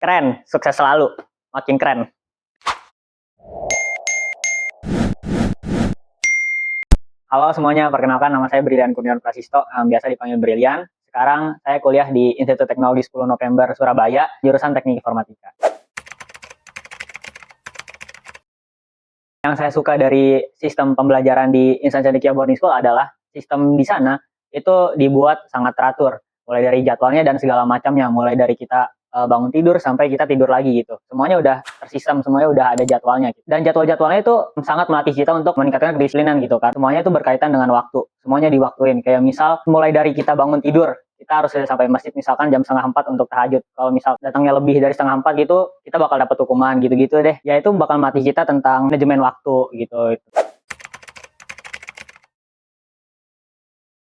Keren, sukses selalu, makin keren. Halo semuanya, perkenalkan nama saya Brilian Kurniawan Prasisto, biasa dipanggil Brilian. Sekarang saya kuliah di Institut Teknologi 10 November Surabaya, jurusan Teknik Informatika. Yang saya suka dari sistem pembelajaran di Insan Cendekia Boarding School adalah sistem di sana itu dibuat sangat teratur, mulai dari jadwalnya dan segala macamnya, mulai dari kita bangun tidur sampai kita tidur lagi gitu. Semuanya udah tersistem, semuanya udah ada jadwalnya gitu. Dan jadwal-jadwalnya itu sangat melatih kita untuk meningkatkan kedisiplinan gitu kan. Semuanya itu berkaitan dengan waktu, semuanya diwaktuin. Kayak misal mulai dari kita bangun tidur, kita harus sudah sampai masjid misalkan jam 3:30 untuk tahajud. Kalau misal datangnya lebih dari 3:30 gitu, kita bakal dapat hukuman gitu-gitu deh. Ya itu bakal melatih kita tentang manajemen waktu gitu.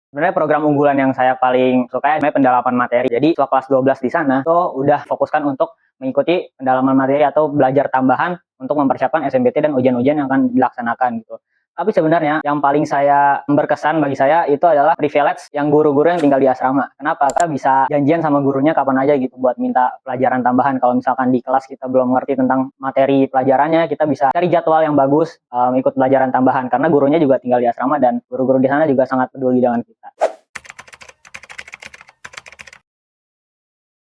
Sebenarnya program unggulan yang saya paling suka adalah pendalaman materi. Jadi siswa kelas 12 di sana tuh udah fokuskan untuk mengikuti pendalaman materi atau belajar tambahan untuk mempersiapkan SNBT dan ujian-ujian yang akan dilaksanakan gitu. Tapi sebenarnya yang paling saya berkesan bagi saya itu adalah privilege yang guru-guru yang tinggal di asrama. Kenapa? Kita bisa janjian sama gurunya kapan aja gitu buat minta pelajaran tambahan. Kalau misalkan di kelas kita belum ngerti tentang materi pelajarannya, kita bisa cari jadwal yang bagus, ikut pelajaran tambahan. Karena gurunya juga tinggal di asrama dan guru-guru di sana juga sangat peduli dengan kita.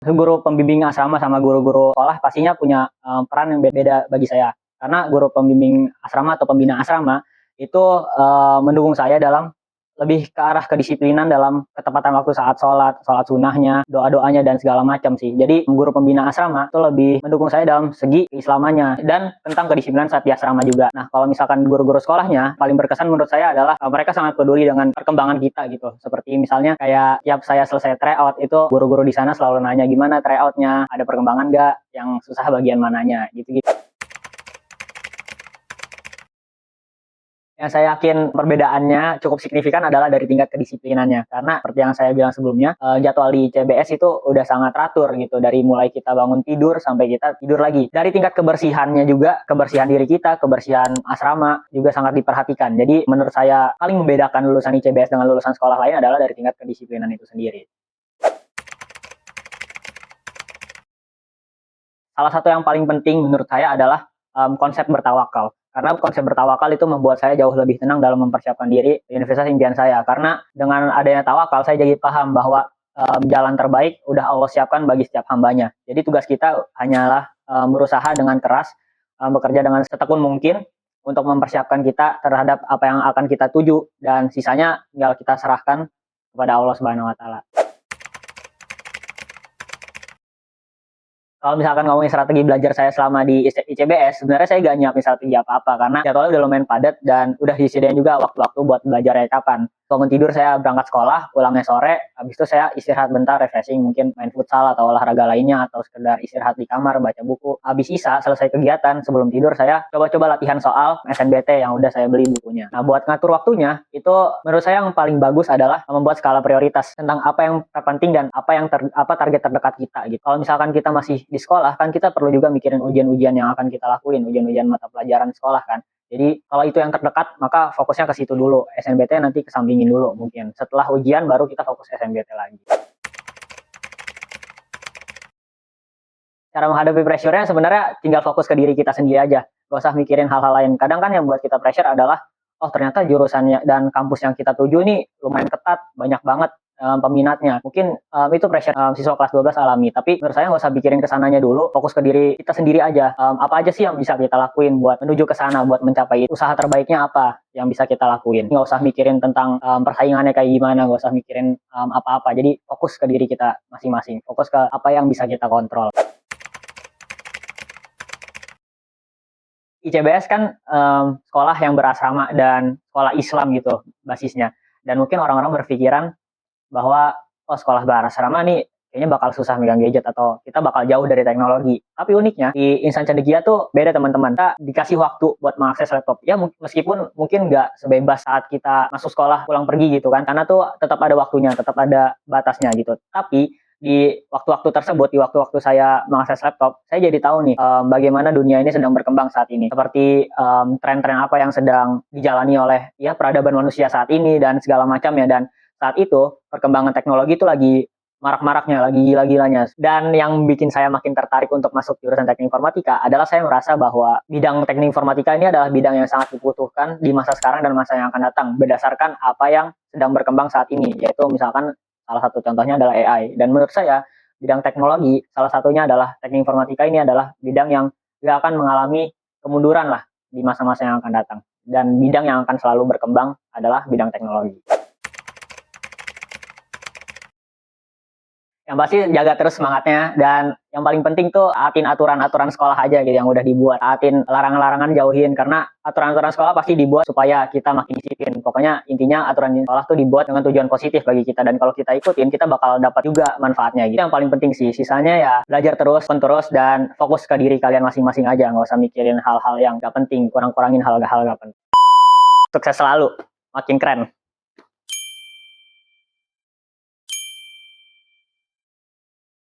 Guru pembimbing asrama sama guru-guru sekolah pastinya punya peran yang beda bagi saya. Karena guru pembimbing asrama atau pembina asrama itu mendukung saya dalam lebih ke arah kedisiplinan dalam ketepatan waktu saat sholat, sholat sunnahnya, doa-doanya dan segala macam sih. Jadi guru pembina asrama itu lebih mendukung saya dalam segi keislamannya dan tentang kedisiplinan saat di asrama juga. Nah kalau misalkan guru-guru sekolahnya paling berkesan menurut saya adalah mereka sangat peduli dengan perkembangan kita gitu. Seperti misalnya kayak tiap saya selesai tryout itu guru-guru di sana selalu nanya gimana tryoutnya, ada perkembangan nggak, yang susah bagian mananya gitu-gitu. Yang saya yakin perbedaannya cukup signifikan adalah dari tingkat kedisiplinannya. Karena seperti yang saya bilang sebelumnya, jadwal di CBS itu udah sangat teratur gitu. Dari mulai kita bangun tidur sampai kita tidur lagi. Dari tingkat kebersihannya juga, kebersihan diri kita, kebersihan asrama juga sangat diperhatikan. Jadi menurut saya paling membedakan lulusan ICBS dengan lulusan sekolah lain adalah dari tingkat kedisiplinan itu sendiri. Salah satu yang paling penting menurut saya adalah konsep bertawakal. Karena konsep bertawakal itu membuat saya jauh lebih tenang dalam mempersiapkan diri di universitas impian saya. Karena dengan adanya tawakal, saya jadi paham bahwa jalan terbaik udah Allah siapkan bagi setiap hambanya. Jadi tugas kita hanyalah berusaha dengan keras, bekerja dengan setekun mungkin untuk mempersiapkan kita terhadap apa yang akan kita tuju. Dan sisanya tinggal kita serahkan kepada Allah Subhanahu Wa Taala. Kalau misalkan ngomongin strategi belajar saya selama di ICBS, sebenarnya saya nggak nyiapin strategi apa-apa karena jadwalnya udah lumayan padat dan udah disediain juga waktu-waktu buat belajarnya kapan. Bangun tidur saya berangkat sekolah, pulangnya sore, habis itu saya istirahat bentar, refreshing, mungkin main futsal atau olahraga lainnya, atau sekedar istirahat di kamar, baca buku. Habis isa, selesai kegiatan, sebelum tidur saya coba-coba latihan soal SNBT yang udah saya beli bukunya. Nah, buat ngatur waktunya, itu menurut saya yang paling bagus adalah membuat skala prioritas tentang apa yang terpenting dan apa target terdekat kita gitu. Kalau misalkan kita masih di sekolah, kan kita perlu juga mikirin ujian-ujian yang akan kita lakuin, ujian-ujian mata pelajaran sekolah kan. Jadi kalau itu yang terdekat, maka fokusnya ke situ dulu. SNBT nanti kesampingin dulu mungkin. Setelah ujian baru kita fokus SNBT lagi. Cara menghadapi pressure-nya sebenarnya tinggal fokus ke diri kita sendiri aja. Gak usah mikirin hal-hal lain. Kadang kan yang buat kita pressure adalah, oh ternyata jurusannya dan kampus yang kita tuju nih lumayan ketat, banyak banget peminatnya. Mungkin itu pressure siswa kelas 12 alami. Tapi menurut saya nggak usah pikirin kesananya dulu, fokus ke diri kita sendiri aja. Apa aja sih yang bisa kita lakuin buat menuju ke sana, buat mencapai itu. Usaha terbaiknya apa yang bisa kita lakuin. Nggak usah mikirin tentang persaingannya kayak gimana, nggak usah mikirin apa-apa. Jadi fokus ke diri kita masing-masing. Fokus ke apa yang bisa kita kontrol. ICBS kan sekolah yang berasrama dan sekolah Islam gitu basisnya. Dan mungkin orang-orang berpikiran bahwa oh sekolah berasrama nih kayaknya bakal susah megang gadget atau kita bakal jauh dari teknologi. Tapi uniknya di Insan Cendekia tuh beda teman-teman. Kita dikasih waktu buat mengakses laptop. Ya meskipun mungkin nggak sebebas saat kita masuk sekolah pulang pergi gitu kan. Karena tuh tetap ada waktunya, tetap ada batasnya gitu. Tapi di waktu-waktu tersebut, di waktu-waktu saya mengakses laptop, saya jadi tahu nih bagaimana dunia ini sedang berkembang saat ini. Seperti tren-tren apa yang sedang dijalani oleh ya peradaban manusia saat ini dan segala macam ya. Dan saat itu perkembangan teknologi itu lagi marak-maraknya, lagi gila-gilanya. Dan yang bikin saya makin tertarik untuk masuk jurusan teknik informatika adalah saya merasa bahwa bidang teknik informatika ini adalah bidang yang sangat dibutuhkan di masa sekarang dan masa yang akan datang berdasarkan apa yang sedang berkembang saat ini, yaitu misalkan salah satu contohnya adalah AI. Dan menurut saya bidang teknologi salah satunya adalah teknik informatika ini adalah bidang yang gak akan mengalami kemunduran lah di masa-masa yang akan datang. Dan bidang yang akan selalu berkembang adalah bidang teknologi. Yang pasti jaga terus semangatnya, dan yang paling penting tuh taatin aturan-aturan sekolah aja gitu yang udah dibuat. Taatin larangan-larangan, jauhin, karena aturan-aturan sekolah pasti dibuat supaya kita makin disiplin. Pokoknya intinya aturan sekolah tuh dibuat dengan tujuan positif bagi kita, dan kalau kita ikutin kita bakal dapat juga manfaatnya gitu. Yang paling penting sih, sisanya ya belajar terus, dan fokus ke diri kalian masing-masing aja, nggak usah mikirin hal-hal yang gak penting, kurang-kurangin hal-hal gak penting. Sukses selalu, makin keren.